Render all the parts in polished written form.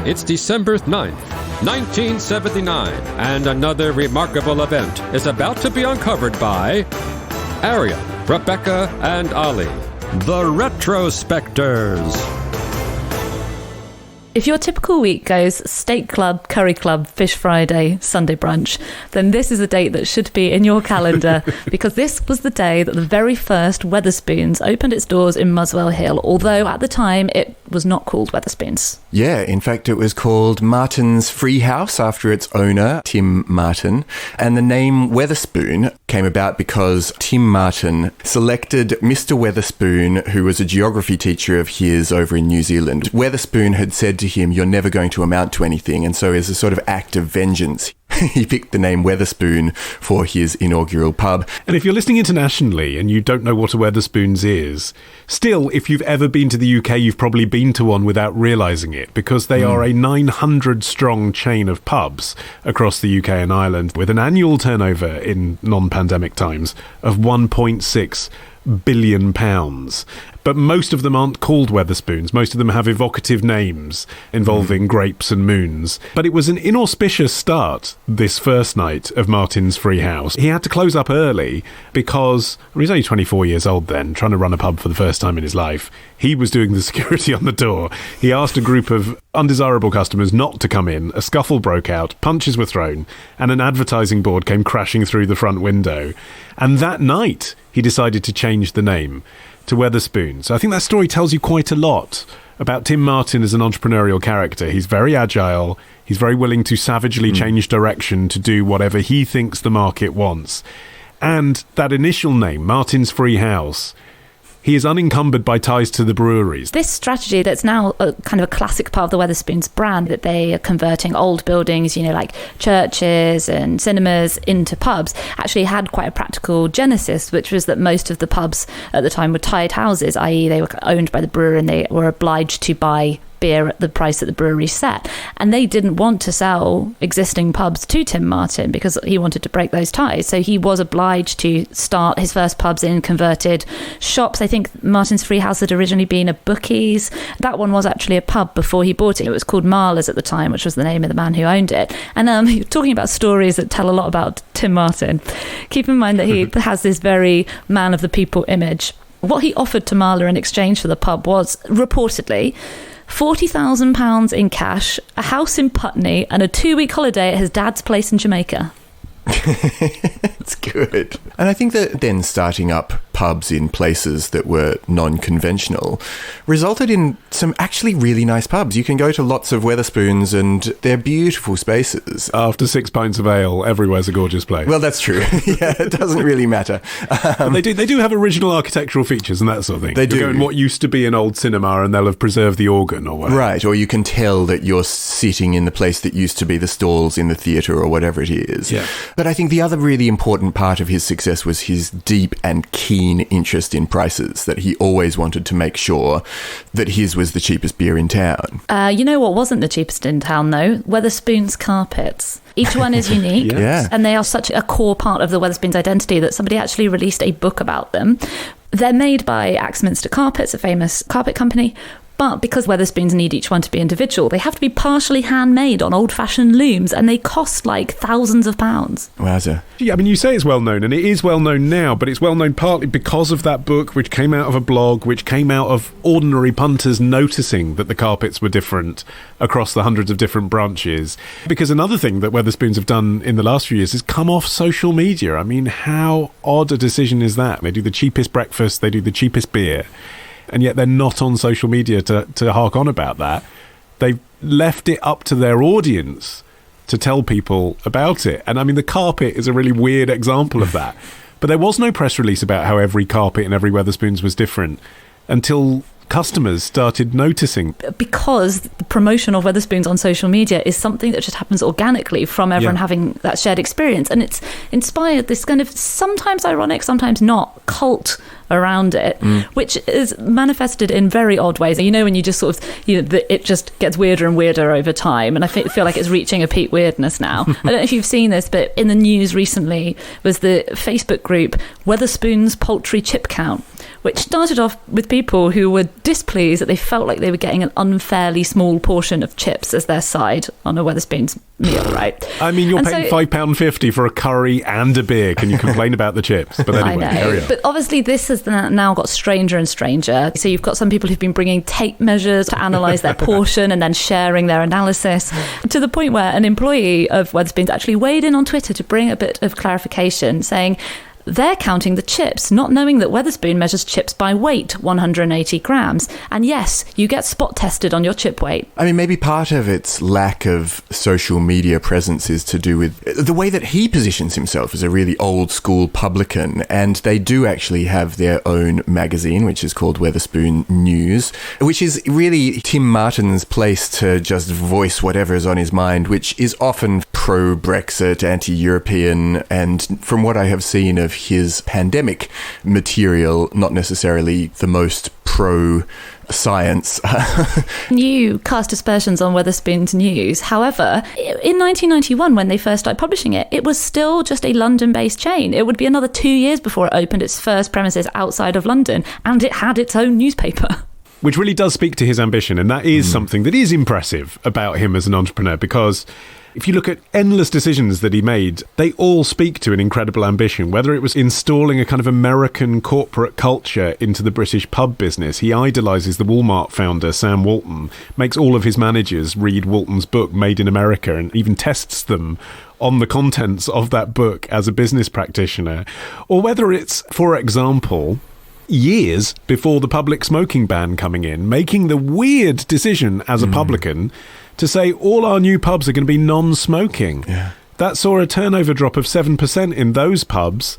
It's December 9th, 1979, and another remarkable event is about to be uncovered by Ariel, Rebecca, and Ali, the Retrospectors. If your typical week goes steak club, curry club, fish Friday, Sunday brunch, then this is a date that should be in your calendar because this was the day that the very first Wetherspoons opened its doors in Muswell Hill, although at the time it was not called Wetherspoons. Yeah, in fact it was called Martin's Free House after its owner, Tim Martin. And the name Wetherspoon came about because Tim Martin selected Mr. Wetherspoon, who was a geography teacher of his over in New Zealand. Wetherspoon had said to him, "You're never going to amount to anything." And so as a sort of act of vengeance, he picked the name Wetherspoon for his inaugural pub. And if you're listening internationally and you don't know what a Wetherspoons is, still, if you've ever been to the UK, you've probably been to one without realising it, because they are a 900-strong chain of pubs across the UK and Ireland with an annual turnover in non-pandemic times of £1.6 billion. But most of them aren't called Wetherspoons. Most of them have evocative names involving grapes and moons. But it was an inauspicious start, this first night of Martin's Free House. He had to close up early because he's only 24 years old then, trying to run a pub for the first time in his life. He was doing the security on the door. He asked a group of undesirable customers not to come in. A scuffle broke out, punches were thrown, and an advertising board came crashing through the front window. And that night, he decided to change the name to Wetherspoon. So I think that story tells you quite a lot about Tim Martin as an entrepreneurial character. He's very agile. He's very willing to savagely change direction to do whatever he thinks the market wants. And that initial name, Martin's Free House, he is unencumbered by ties to the breweries. This strategy that's now a kind of a classic part of the Wetherspoons brand, that they are converting old buildings, like churches and cinemas into pubs, actually had quite a practical genesis, which was that most of the pubs at the time were tied houses, i.e. they were owned by the brewer and they were obliged to buy beer at the price that the brewery set, and they didn't want to sell existing pubs to Tim Martin because he wanted to break those ties, so he was obliged to start his first pubs in converted shops. I think Martin's Free House had originally been a bookies. That one was actually a pub before he bought it. It was called Marla's at the time, which was the name of the man who owned it. And you're talking about stories that tell a lot about Tim Martin. Keep in mind that he has this very man of the people image. What he offered to Marla in exchange for the pub was reportedly £40,000 in cash, a house in Putney, and a 2-week holiday at his dad's place in Jamaica. It's good. And I think that then starting up pubs in places that were non-conventional resulted in some actually really nice pubs. You can go to lots of Wetherspoons and they're beautiful spaces. After 6 pints of ale, everywhere's a gorgeous place. Well, that's true. Yeah, it doesn't really matter. They do have original architectural features and that sort of thing. They do. Go in what used to be an old cinema and they'll have preserved the organ or whatever. Right, or you can tell that you're sitting in the place that used to be the stalls in the theatre or whatever it is. Yeah. But I think the other really important part of his success was his deep and keen interest in prices, that he always wanted to make sure that his was the cheapest beer in town. You know what wasn't the cheapest in town, though? Wetherspoons carpets. Each one is unique, Yeah. and they are such a core part of the Wetherspoons identity that somebody actually released a book about them. They're made by Axminster Carpets, a famous carpet company. But because Wetherspoons need each one to be individual, they have to be partially handmade on old-fashioned looms, and they cost like thousands of pounds. Wowza. Yeah, I mean, you say it's well known, and it is well known now, but it's well known partly because of that book, which came out of a blog, which came out of ordinary punters noticing that the carpets were different across the hundreds of different branches. Because another thing that Wetherspoons have done in the last few years is come off social media. I mean, how odd a decision is that? They do the cheapest breakfast, they do the cheapest beer, and yet they're not on social media to hark on about that. They've left it up to their audience to tell people about it. And I mean, the carpet is a really weird example of that. But there was no press release about how every carpet in every Wetherspoons was different until customers started noticing. Because the promotion of Wetherspoons on social media is something that just happens organically from everyone having that shared experience. And it's inspired this kind of sometimes ironic, sometimes not cult around it, which is manifested in very odd ways. When you just sort of, it just gets weirder and weirder over time. And I feel like it's reaching a peak weirdness now. I don't know if you've seen this, but in the news recently was the Facebook group Wetherspoons Poultry Chip Count, which started off with people who were displeased that they felt like they were getting an unfairly small portion of chips as their side on a Wetherspoons meal, right? I mean, you're paying £5.50 for a curry and a beer. Can you complain about the chips? But anyway, I know. But obviously this has now got stranger and stranger. So you've got some people who've been bringing tape measures to analyse their portion and then sharing their analysis, to the point where an employee of Wetherspoons actually weighed in on Twitter to bring a bit of clarification, saying they're counting the chips, not knowing that Wetherspoon measures chips by weight, 180 grams. And yes, you get spot tested on your chip weight. I mean, maybe part of its lack of social media presence is to do with the way that he positions himself as a really old school publican. And they do actually have their own magazine, which is called Wetherspoon News, which is really Tim Martin's place to just voice whatever is on his mind, which is often pro-Brexit, anti-European, and from what I have seen of his pandemic material, not necessarily the most pro-science. You cast aspersions on Wetherspoons News. However, in 1991, when they first started publishing it, it was still just a London-based chain. It would be another 2 years before it opened its first premises outside of London, and it had its own newspaper. Which really does speak to his ambition, and that is something that is impressive about him as an entrepreneur, because if you look at endless decisions that he made, they all speak to an incredible ambition. Whether it was installing a kind of American corporate culture into the British pub business, he idolises the Walmart founder, Sam Walton, makes all of his managers read Walton's book, Made in America, and even tests them on the contents of that book as a business practitioner. Or whether it's, for example, years before the public smoking ban coming in, making the weird decision as a publican to say all our new pubs are going to be non-smoking. Yeah. That saw a turnover drop of 7% in those pubs,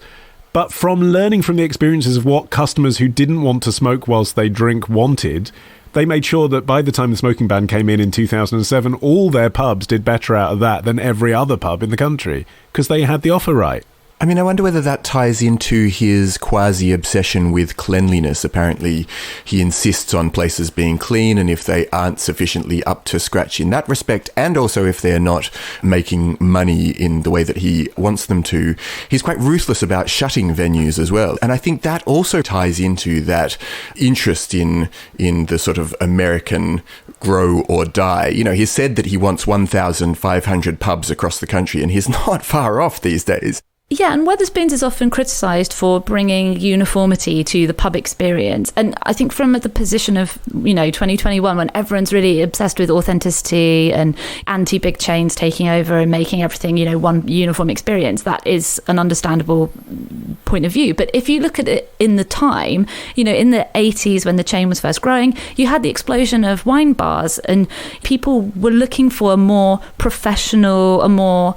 but from learning from the experiences of what customers who didn't want to smoke whilst they drink wanted, they made sure that by the time the smoking ban came in 2007, all their pubs did better out of that than every other pub in the country, because they had the offer right. I mean, I wonder whether that ties into his quasi-obsession with cleanliness. Apparently, he insists on places being clean, and if they aren't sufficiently up to scratch in that respect, and also if they're not making money in the way that he wants them to, he's quite ruthless about shutting venues as well. And I think that also ties into that interest in the sort of American grow or die. You know, he said that he wants 1,500 pubs across the country, and he's not far off these days. Yeah, and Wetherspoons is often criticised for bringing uniformity to the pub experience. And I think from the position of, 2021, when everyone's really obsessed with authenticity and anti-big chains taking over and making everything, one uniform experience, that is an understandable point of view. But if you look at it in the time, in the 80s when the chain was first growing, you had the explosion of wine bars, and people were looking for a more professional, a more,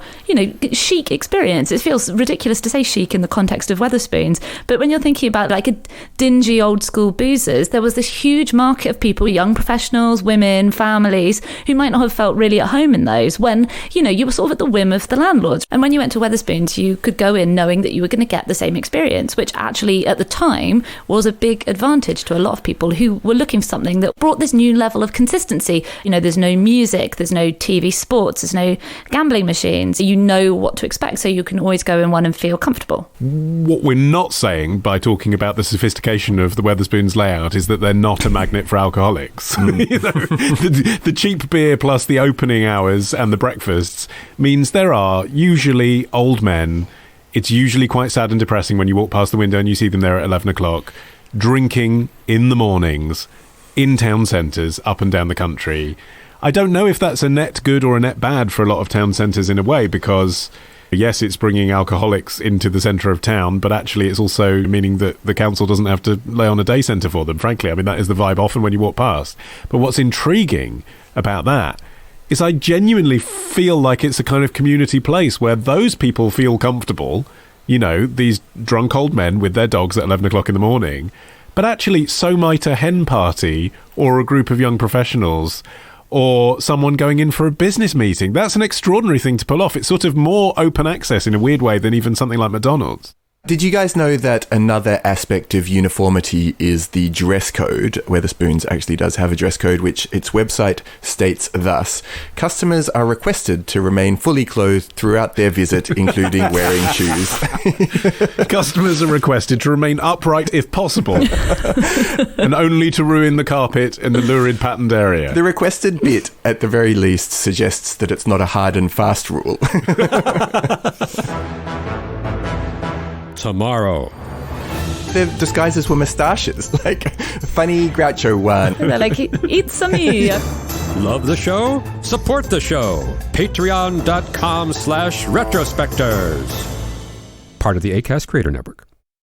chic experience. It feels ridiculous to say chic in the context of Wetherspoons, but when you're thinking about like a dingy old school boozers, there was this huge market of people, young professionals, women, families, who might not have felt really at home in those, when you were sort of at the whim of the landlords. And when you went to Wetherspoons, you could go in knowing that you were going to get the same experience, which actually at the time was a big advantage to a lot of people who were looking for something that brought this new level of consistency. There's no music, there's no TV sports, there's no gambling machines. You know what to expect, so you can always go in one and feel comfortable. What we're not saying by talking about the sophistication of the Wetherspoons layout is that they're not a magnet for alcoholics. The cheap beer plus the opening hours and the breakfasts means there are usually old men. It's usually quite sad and depressing when you walk past the window and you see them there at 11 o'clock, drinking in the mornings, in town centres, up and down the country. I don't know if that's a net good or a net bad for a lot of town centres in a way, because yes, it's bringing alcoholics into the centre of town, but actually it's also meaning that the council doesn't have to lay on a day centre for them, frankly. I mean, that is the vibe often when you walk past. But what's intriguing about that is I genuinely feel like it's a kind of community place where those people feel comfortable, these drunk old men with their dogs at 11 o'clock in the morning. But actually, so might a hen party or a group of young professionals or someone going in for a business meeting. That's an extraordinary thing to pull off. It's sort of more open access in a weird way than even something like McDonald's. Did you guys know that another aspect of uniformity is the dress code? Wetherspoons actually does have a dress code, which its website states thus: customers are requested to remain fully clothed throughout their visit, including wearing shoes. Customers are requested to remain upright if possible, and only to ruin the carpet in the lurid patterned area. The requested bit, at the very least, suggests that it's not a hard and fast rule. Tomorrow. Their disguises were moustaches, like a funny Groucho one. They're like, it's a me. Love the show? Support the show. Patreon.com/retrospectors. Part of the Acast Creator Network.